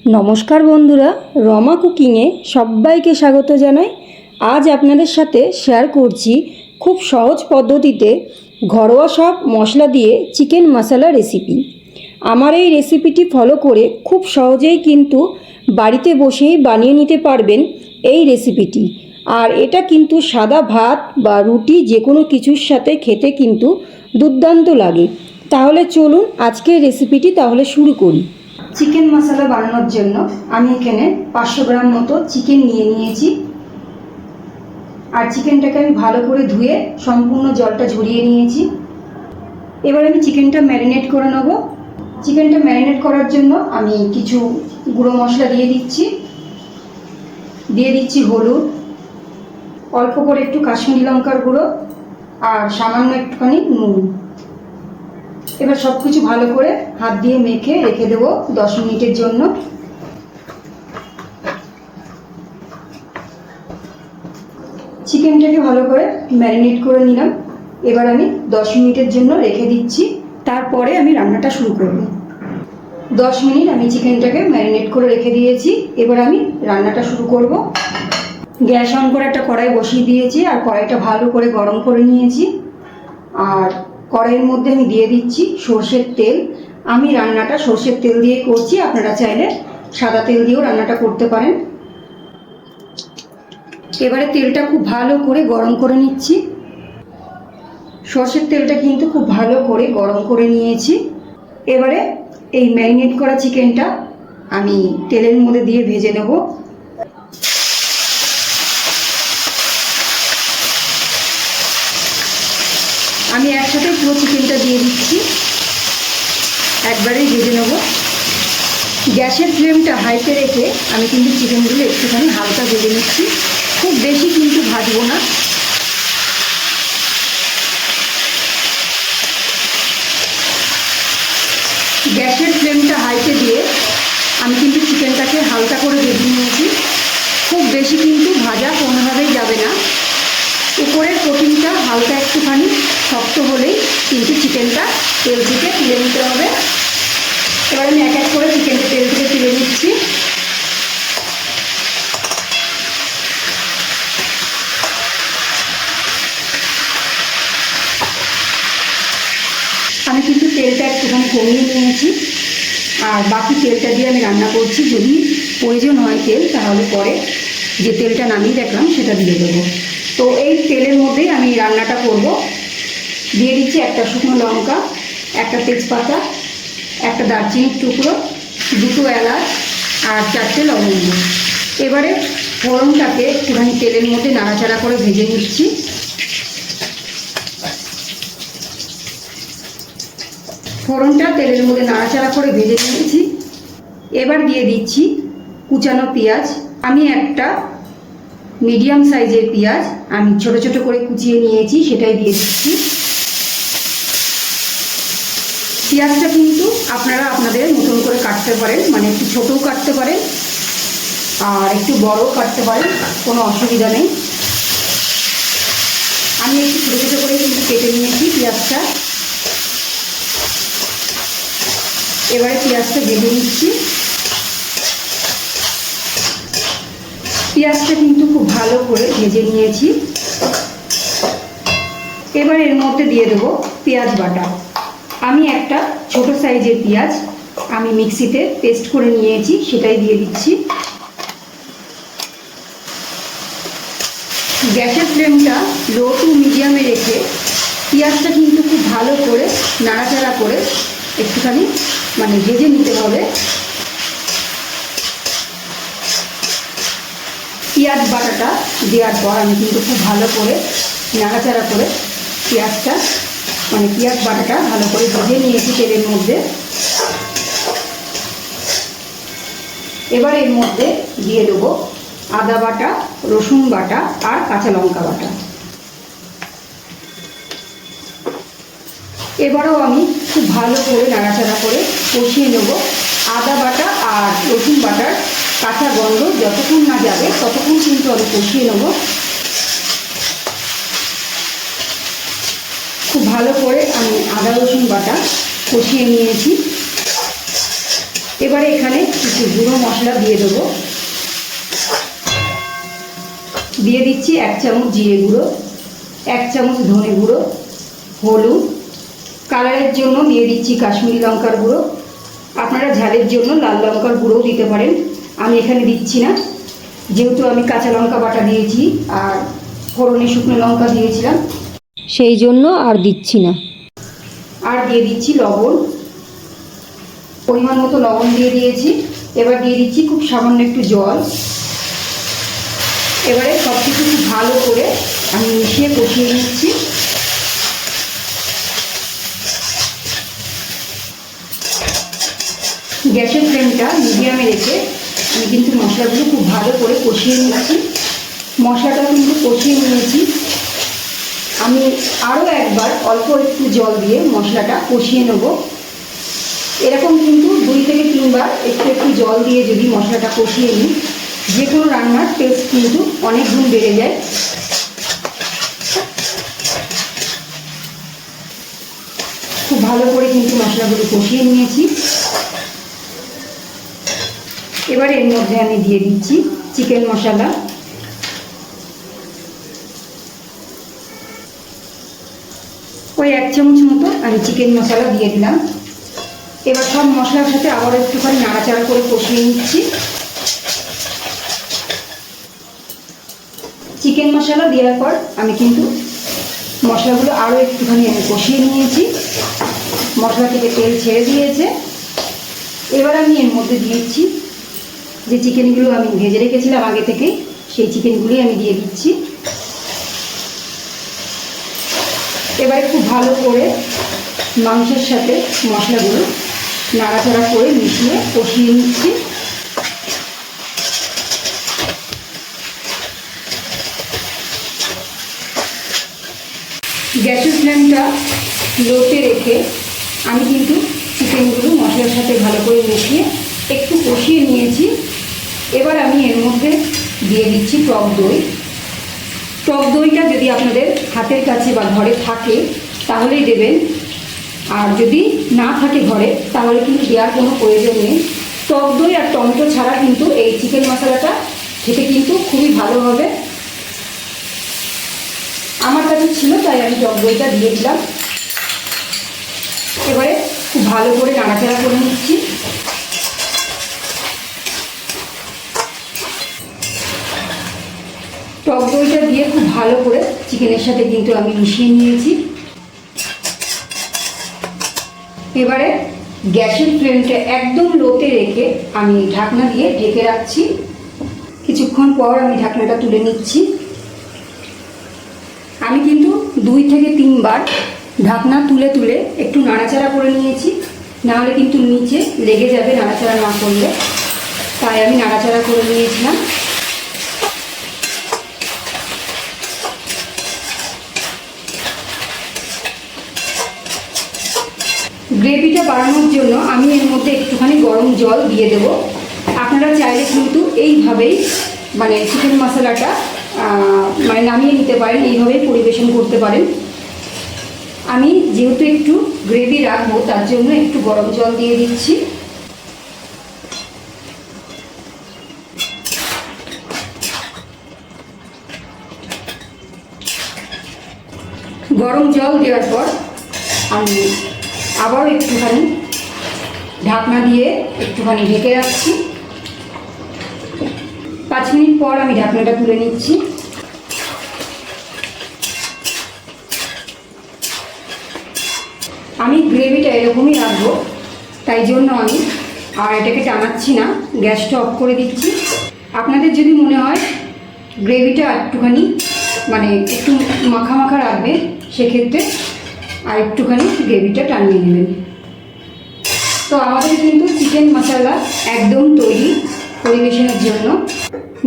নমস্কার বন্ধুরা, রমা কুকিংয়ে সবাইকে স্বাগত জানাই। আজ আপনাদের সাথে শেয়ার করছি খুব সহজ পদ্ধতিতে ঘরোয়া সব মশলা দিয়ে চিকেন মশলা রেসিপি। আমার এই রেসিপিটি ফলো করে খুব সহজেই কিন্তু বাড়িতে বসেই বানিয়ে নিতে পারবেন এই রেসিপিটি। আর এটা কিন্তু সাদা ভাত বা রুটি যে কোনো কিছুর সাথে খেতে কিন্তু দুর্দান্ত লাগে। তাহলে চলুন আজকের রেসিপিটি তাহলে শুরু করি। চিকেন মশলা বানানোর জন্য আমি এখানে 500 গ্রাম মতো চিকেন নিয়ে নিয়েছি। আর চিকেনটাকে আমি ভালো করে ধুয়ে সম্পূর্ণ জলটা ঝরিয়ে নিয়েছি। এবার আমি চিকেনটা ম্যারিনেট করে নেব। চিকেনটা ম্যারিনেট করার জন্য আমি কিছু গুঁড়ো মশলা দিয়ে দিচ্ছি হলুদ, অল্প করে একটু কাশ্মীরি লঙ্কার গুঁড়ো আর সামান্য একটুখানি নুন। এবার সব কিছু ভালো করে হাত দিয়ে মেখে রেখে দেবো 10 মিনিটের জন্য। চিকেনটাকে ভালো করে ম্যারিনেট করে নিলাম। এবার আমি 10 মিনিটের জন্য রেখে দিচ্ছি, তারপরে আমি রান্নাটা শুরু করব। 10 মিনিট আমি চিকেনটাকে ম্যারিনেট করে রেখে দিয়েছি। এবার আমি রান্নাটা শুরু করব। গ্যাস অন করে একটা কড়াই বসিয়ে দিয়েছি আর কড়াইটা ভালো করে গরম করে নিয়েছি। আর কড়াইয়ের মধ্যে আমি দিয়ে দিচ্ছি সর্ষের তেল। আমি রান্নাটা সর্ষের তেল দিয়ে করছি, আপনারা চাইলে সাদা তেল দিয়েও রান্নাটা করতে পারেন। এবারে তেলটা খুব ভালো করে গরম করে নিচ্ছি। সর্ষের তেলটা কিন্তু খুব ভালো করে গরম করে নিয়েছি। এবারে এই ম্যারিনেট করা চিকেনটা আমি তেলের মধ্যে দিয়ে ভেজে নেব। আমি একসাথে পুরো চিকেনটা দিয়ে দিচ্ছি, একবারেই ভেজে নেব। গ্যাসের ফ্লেমটা হাইতে রেখে আমি কিন্তু চিকেনগুলো একটুখানি হালকা ভেজে নিচ্ছি, খুব বেশি কিন্তু ভাজবো না। গ্যাসের ফ্লেমটা হাইতে দিয়ে আমি কিন্তু চিকেনটাকে হালকা করে ভেজে নিয়েছি। খুব বেশি কিন্তু ভাজা কোনোভাবেই যাবে না। উপরের কোটিংটা হালকা একটুখানি শক্ত হলেই কিন্তু চিকেনটা তেল থেকে তুলে নিতে হবে। এবার আমি এক এক করে চিকেনটা তেল থেকে তুলে নিচ্ছি। আমি কিন্তু তেলটা একটুখানি কমিয়ে নিয়েছি আর বাকি তেলটা দিয়ে আমি রান্না করছি। যদি প্রয়োজন হয় তেল, তাহলে পরে যে তেলটা নামিয়ে রাখলাম সেটা দিয়ে দেবো। তো এই তেলের মধ্যেই আমি রান্নাটা করব। দিয়ে দিচ্ছি একটা শুকনো লঙ্কা, একটা তেজপাতা, একটা দারচিনির টুকরো, 2টো এলাচ আর 4টে লবঙ্গ। এবারে ফোড়নটাকে একটুখানি তেলের মধ্যে নাড়াচাড়া করে ভেজে নিচ্ছি। ফোড়নটা তেলের মধ্যে নাড়াচাড়া করে ভেজে নিয়েছি। এবার দিয়ে দিচ্ছি কুচানো পেঁয়াজ। আমি একটা মিডিয়াম সাইজের পেঁয়াজ আমি ছোট ছোট করে কুচিয়ে নিয়েছি, সেটাই দিয়ে দিচ্ছি। পেঁয়াজটা কিন্তু আপনারা আপনাদের মতন করে কাটতে পারেন, মানে একটু ছোটও কাটতে পারেন আর একটু বড়ও কাটতে পারেন, কোনো অসুবিধা নেই। আমি একটু ছোটো ছোটো করে কিন্তু কেটে নিয়েছি পেঁয়াজটা। এবারে পেঁয়াজটা ভেজে নিচ্ছি। পেঁয়াজটা কিন্তু খুব ভালো করে ভেজে নিয়েছি। এবার এর মধ্যে দিয়ে দেবো পেঁয়াজ বাটা। আমি একটা ছোট সাইজের পেঁয়াজ আমি মিক্সিতে পেস্ট করে নিয়েছি, সেটাই দিয়ে দিচ্ছি। গ্যাসের ফ্লেমটা লো টু মিডিয়ামে রেখে পেঁয়াজটা কিন্তু খুব ভালো করে নাড়াচাড়া করে একটুখানি ভেজে নিতে হবে। পেঁয়াজ বাটাটা দেওয়ার পর আমি কিন্তু খুব ভালো করে নাড়াচাড়া করে পেঁয়াজ বাটাটা ভালো করে ভেজে নিয়েছি তেলের মধ্যে। এবার এর মধ্যে দিয়ে দেবো আদা বাটা, রসুন বাটা আর কাঁচা লঙ্কা বাটা। এবারেও আমি খুব ভালো করে নাড়াচাড়া করে কষিয়ে নেব। আদা বাটা আর রসুন বাটার কাঁচা গন্ধ যতক্ষণ না যাবে ততক্ষণ কিন্তু আমি কষিয়ে নেব। খুব ভালো করে আমি আদা রসুন বাটা কষিয়ে নিয়েছি। এবারে এখানে কিছু গুঁড়ো মশলা দিয়ে দেবো। দিয়ে দিচ্ছি 1 চামচ জিরে গুঁড়ো, 1 চামচ ধনে গুঁড়ো, হলুদ, কালারের জন্য দিয়ে দিচ্ছি কাশ্মীরি লঙ্কার গুঁড়ো। আপনারা ঝালের জন্য লাল লঙ্কার গুঁড়োও দিতে পারেন, আমি এখানে দিচ্ছি না, যেহেতু আমি কাঁচা লঙ্কা বাটা দিয়েছি আর ফোড়নে শুকনো লঙ্কা দিয়েছিলাম, সেই জন্য আর দিচ্ছি না। আর দিয়ে দিচ্ছি লবণ, পরিমাণ মতো লবণ দিয়ে দিয়েছি। এবার দিয়ে দিচ্ছি খুব সামান্য একটু জল। এবারে সব কিছু খুব ভালো করে আমি মিশিয়ে কষিয়ে নিচ্ছি। গ্যাসের ফ্লেমটা মিডিয়ামে রেখে আমি কিন্তু মশলাগুলো খুব ভালো করে কষিয়ে নিচ্ছি। মশলাটা কিন্তু কষিয়ে নিয়েছি। আমি আরও একবার অল্প একটু জল দিয়ে মশলাটা কষিয়ে নেব। এরকম কিন্তু 2 থেকে 3 বার একটু একটু জল দিয়ে যদি মশলাটা কষিয়ে নিই, যে কোনো রান্নার টেস্ট কিন্তু অনেক গুণ বেড়ে যায়। খুব ভালো করে কিন্তু মশলাগুলো কষিয়ে নিয়েছি। এবার এর মধ্যে আমি দিয়ে দিচ্ছি চিকেন মশলা। ওই 1 চামচ মতো আমি চিকেন মশলা দিয়ে দিলাম। এবার সব মশলার সাথে আবার একটুখানি নাড়াচাড়া করে কষিয়ে নিচ্ছি। চিকেন মশলা দেওয়ার পর আমি কিন্তু মশলাগুলো আরও একটুখানি আমি কষিয়ে নিয়েছি। মশলা থেকে তেল ছেড়ে দিয়েছে। এবার আমি এর মধ্যে দিয়েছি যে চিকেনগুলো আমি ভেজে রেখেছিলাম আগে থেকে, সেই চিকেনগুলোই আমি দিয়ে দিচ্ছি। এবারে খুব ভালো করে মাংসের সাথে মশলাগুলো নাড়াচাড়া করে মিশিয়ে কষিয়ে নিচ্ছি। গ্যাসের ফ্লেমটা লোতে রেখে আমি কিন্তু চিকেনগুলো মশলার সাথে ভালো করে মিশিয়ে একটু কষিয়ে নিয়েছি। এবার আমি এর মধ্যে দিয়ে দিচ্ছি টক দই। টক দইটা যদি আপনাদের হাতের কাছে বা ঘরে থাকে তাহলেই দেবেন, আর যদি না থাকে ঘরে তাহলে কিন্তু দেওয়ার কোনো প্রয়োজন নেই। টক দই আর টমেটো ছাড়া কিন্তু এই চিকেন মশলাটা খেতে কিন্তু খুবই ভালো হবে। আমার কাছে ছিল তাই আমি টক দইটা দিয়ে দিলাম। এবারে খুব ভালো করে নাড়াচাড়া করে নিচ্ছি। টক দইটা দিয়ে খুব ভালো করে চিকেনের সাথে কিন্তু আমি মিশিয়ে নিয়েছি। এবারে গ্যাসের ফ্লেমটা একদম লোতে রেখে আমি ঢাকনা দিয়ে ঢেকে রাখছি। কিছুক্ষণ পর আমি ঢাকনাটা তুলে নিচ্ছি। আমি কিন্তু 2 থেকে 3 বার ঢাকনা তুলে তুলে একটু নাড়াচাড়া করে নিয়েছি, নাহলে কিন্তু নিচে লেগে যাবে নাড়াচাড়া না করলে, তাই আমি নাড়াচাড়া করে নিয়েছিলাম। গ্রেভিটা বাড়ানোর জন্য আমি এর মধ্যে একটুখানি গরম জল দিয়ে দেব। আপনারা চাইলে কিন্তু এইভাবেই মানে চিকেন মশলাটা নামিয়ে নিতে পারেন, এইভাবেই পরিবেশন করতে পারেন। আমি যেহেতু একটু গ্রেভি রাখবো তার জন্য একটু গরম জল দিয়ে দিচ্ছি। গরম জল দেওয়ার পর আমি আবারও একটুখানি ঢাকনা দিয়ে একটুখানি ঢেকে রাখছি। 5 মিনিট পর আমি ঢাকনাটা তুলে নিচ্ছি। আমি গ্রেভিটা এরকমই রাখবো, তাই জন্য আমি আর এটাকে টানাচ্ছি না, গ্যাসটা অফ করে দিচ্ছি। আপনাদের যদি মনে হয় গ্রেভিটা একটুখানি মানে একটু মাখা মাখা রাখবে, সেক্ষেত্রে আর একটুখানি গ্রেভিটা টানিয়ে নেবেন। তো আমাদের কিন্তু চিকেন মশলা একদম তৈরি পরিবেশনের জন্য।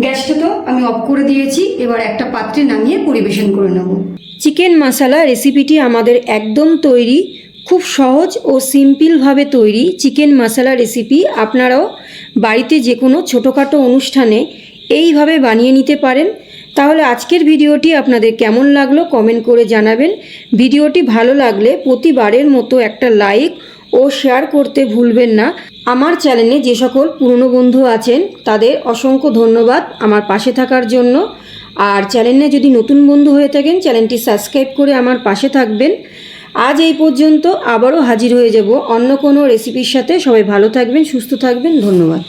গ্যাসটা তো আমি অফ করে দিয়েছি, এবার একটা পাত্রে নামিয়ে পরিবেশন করে নেব। চিকেন মশলা রেসিপিটি আমাদের একদম তৈরি। খুব সহজ ও সিম্পলভাবে তৈরি চিকেন মশলা রেসিপি আপনারাও বাড়িতে যে কোনো ছোটোখাটো অনুষ্ঠানে এইভাবে বানিয়ে নিতে পারেন। তাহলে আজকের ভিডিওটি আপনাদের কেমন লাগলো কমেন্ট করে জানাবেন। ভিডিওটি ভালো লাগলে প্রতিবারের মতো একটা লাইক ও শেয়ার করতে ভুলবেন না। আমার চ্যানেলে যে সকল পুরনো বন্ধু আছেন তাদের অসংখ্য ধন্যবাদ আমার পাশে থাকার জন্য। আর চ্যানেলে যদি নতুন বন্ধু হয়ে থাকেন চ্যানেলটি সাবস্ক্রাইব করে আমার পাশে থাকবেন। আজ এই পর্যন্ত, আবারও হাজির হয়ে যাব অন্য কোনো রেসিপির সাথে। সবাই ভালো থাকবেন, সুস্থ থাকবেন, ধন্যবাদ।